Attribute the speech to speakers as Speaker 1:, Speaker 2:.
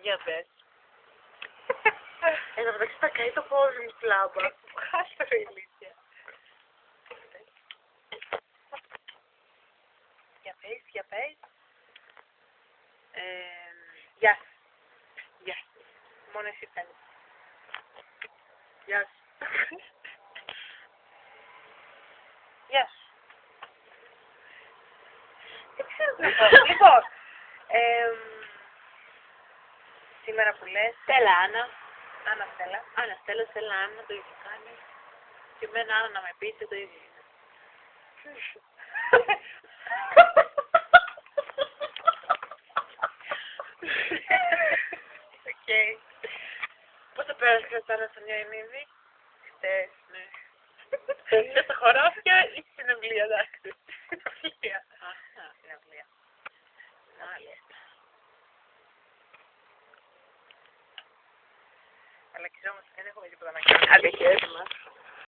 Speaker 1: Για πες.
Speaker 2: Εν τω μεταξύ θα καεί το πόδι μου στη λάμπα.
Speaker 1: Χάσε ρε ηλίθεια. Για πες. Γεια σου. Γεια σου. Μόνο εσύ φαίνεται.
Speaker 2: Γεια σου.
Speaker 1: Γεια σου. Δεν ξέρω τι να πω. Λοιπόν, σήμερα που λες,
Speaker 3: Στέλλα, Άννα.
Speaker 1: Άννα Στέλλα.
Speaker 3: Άννα, Στέλλα, Άννα, το ίδιο κάνει. Και εμένα Άννα να με πείτε το ίδιο είναι.
Speaker 1: Οκ. Πότε πέρασε Χριστάνα στο Νιοημίδη?
Speaker 3: Χτες, ναι.
Speaker 1: Και στα χωράφια ή στην συναυλία, εντάξει. Συναυλία.
Speaker 3: Α, συναυλία. Μάλιστα.
Speaker 1: Αλλά και όμως δεν έχουμε τίποτα να κάνουμε.
Speaker 3: Αντεχές μας.